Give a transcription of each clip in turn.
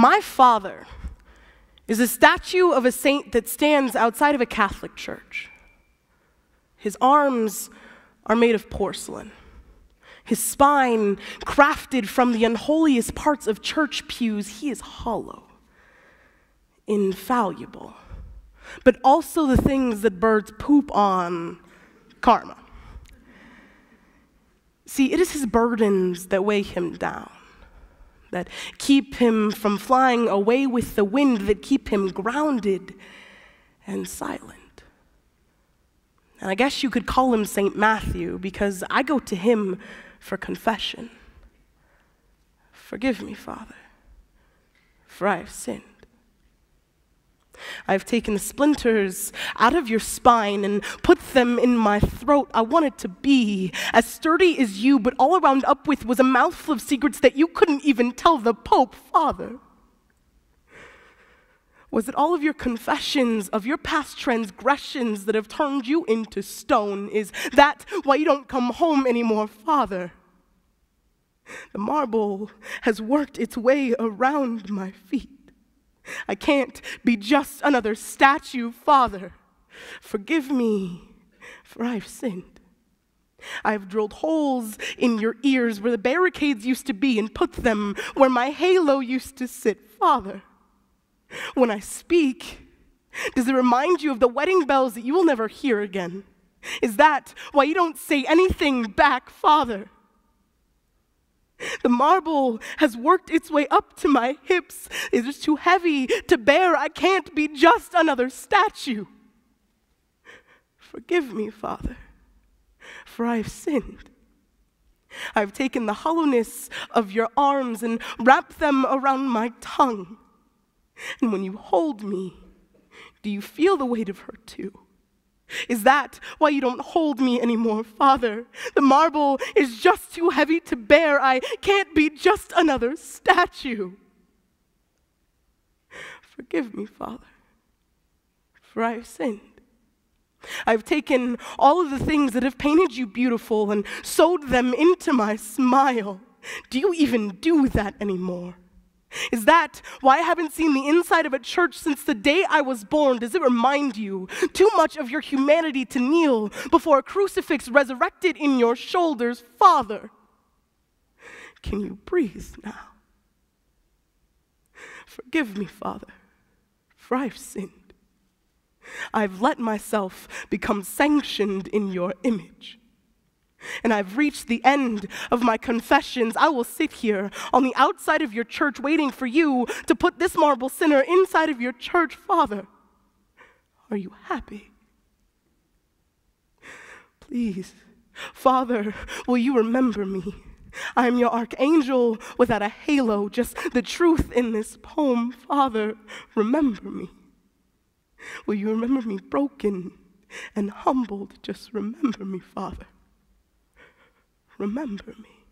My father is a statue of a saint that stands outside of a Catholic church. His arms are made of porcelain. His spine, crafted from the unholiest parts of church pews, he is hollow, infallible, but also the things that birds poop on, karma. See, it is his burdens that weigh him down, that keep him from flying away with the wind, that keep him grounded and silent. And I guess you could call him St. Matthew, because I go to him for confession. Forgive me, Father, for I have sinned. I have taken the splinters out of your spine and put them in my throat. I wanted to be as sturdy as you, but all I wound up with was a mouthful of secrets that you couldn't even tell the Pope, Father. Was it all of your confessions of your past transgressions that have turned you into stone? Is that why you don't come home anymore, Father? The marble has worked its way around my feet. I can't be just another statue, Father. Forgive me, for I've sinned. I've drilled holes in your ears where the barricades used to be and put them where my halo used to sit, Father. When I speak, does it remind you of the wedding bells that you will never hear again? Is that why you don't say anything back, Father? The marble has worked its way up to my hips. It is too heavy to bear. I can't be just another statue. Forgive me, Father, for I have sinned. I've taken the hollowness of your arms and wrapped them around my tongue. And when you hold me, do you feel the weight of her too? Is that why you don't hold me anymore, Father? The marble is just too heavy to bear. I can't be just another statue. Forgive me, Father, for I have sinned. I've taken all of the things that have painted you beautiful and sewed them into my smile. Do you even do that anymore? Is that why I haven't seen the inside of a church since the day I was born? Does it remind you too much of your humanity to kneel before a crucifix resurrected in your shoulders? Father, can you breathe now? Forgive me, Father, for I've sinned. I've let myself become sanctioned in your image. And I've reached the end of my confessions. I will sit here on the outside of your church waiting for you to put this marble sinner inside of your church. Father, are you happy? Please, Father, will you remember me? I am your archangel without a halo, just the truth in this poem. Father, remember me. Will you remember me broken and humbled? Just remember me, Father. Remember me.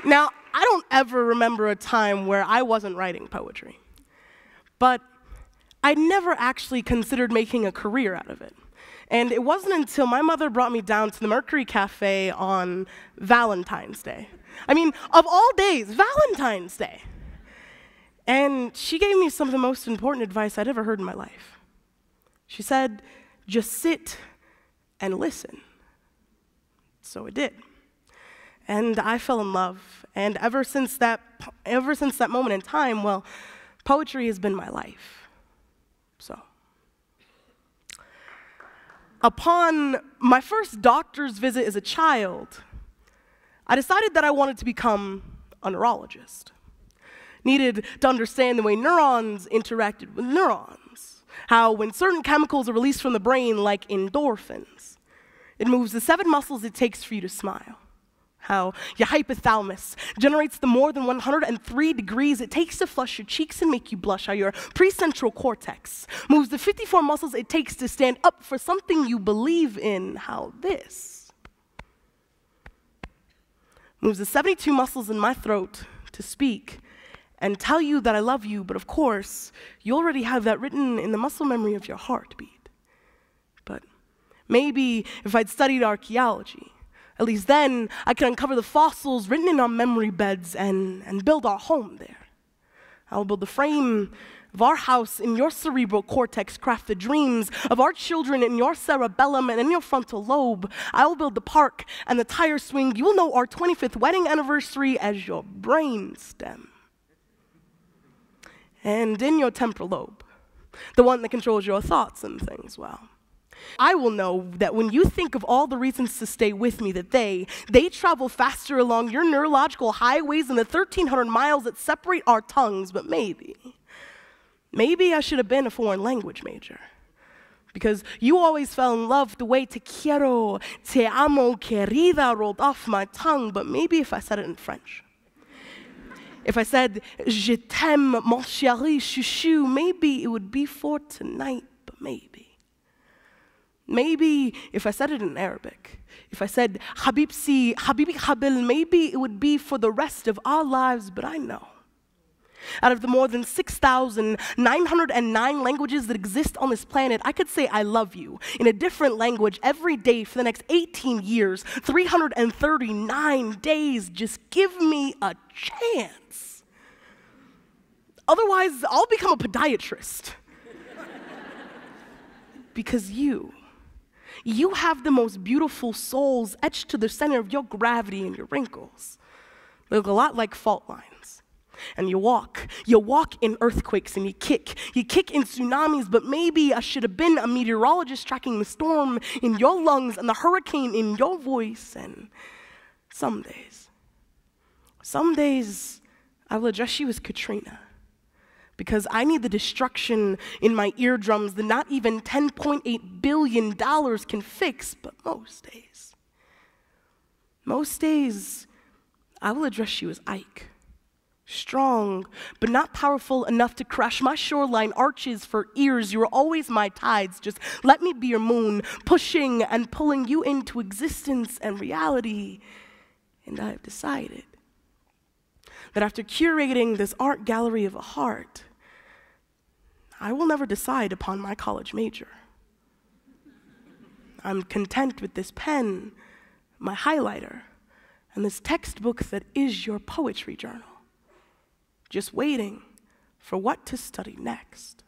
Now, I don't ever remember a time where I wasn't writing poetry, but I never actually considered making a career out of it. And it wasn't until my mother brought me down to the Mercury Cafe on Valentine's Day. I mean, of all days, Valentine's Day. And she gave me some of the most important advice I'd ever heard in my life. She said, just sit and listen. So I did. And I fell in love. And ever since that moment in time, well, poetry has been my life. So, upon my first doctor's visit as a child, I decided that I wanted to become a neurologist. Needed to understand the way neurons interacted with neurons, how when certain chemicals are released from the brain, like endorphins, it moves the 7 muscles it takes for you to smile. How your hypothalamus generates the more than 103 degrees it takes to flush your cheeks and make you blush. How your precentral cortex moves the 54 muscles it takes to stand up for something you believe in. How this moves the 72 muscles in my throat to speak and tell you that I love you, but of course, you already have that written in the muscle memory of your heartbeat. But maybe if I'd studied archaeology, at least then I could uncover the fossils written in our memory beds and build our home there. I will build the frame of our house in your cerebral cortex, craft the dreams of our children in your cerebellum and in your frontal lobe. I will build the park and the tire swing. You will know our 25th wedding anniversary as your brain stem. And in your temporal lobe, the one that controls your thoughts and things, well, I will know that when you think of all the reasons to stay with me, that they travel faster along your neurological highways than the 1,300 miles that separate our tongues. But maybe I should have been a foreign language major, because you always fell in love the way te quiero, te amo, querida rolled off my tongue. But maybe if I said it in French, if I said je t'aime, mon chéri, chouchou, maybe it would be for tonight. But maybe if I said it in Arabic, if I said habibsi, habibi habil, maybe it would be for the rest of our lives. But I know, out of the more than 6,909 languages that exist on this planet, I could say I love you in a different language every day for the next 18 years, 339 days. Just give me a chance. Otherwise, I'll become a podiatrist. Because you have the most beautiful souls etched to the center of your gravity and your wrinkles. They look a lot like fault lines. And you walk in earthquakes, and you kick in tsunamis. But maybe I should have been a meteorologist tracking the storm in your lungs and the hurricane in your voice. And some days I will address you as Katrina, because I need the destruction in my eardrums that not even $10.8 billion can fix. But most days I will address you as Ike. Strong, but not powerful enough to crash my shoreline arches for ears. You're always my tides. Just let me be your moon, pushing and pulling you into existence and reality. And I have decided that after curating this art gallery of a heart, I will never decide upon my college major. I'm content with this pen, my highlighter, and this textbook that is your poetry journal, just waiting for what to study next.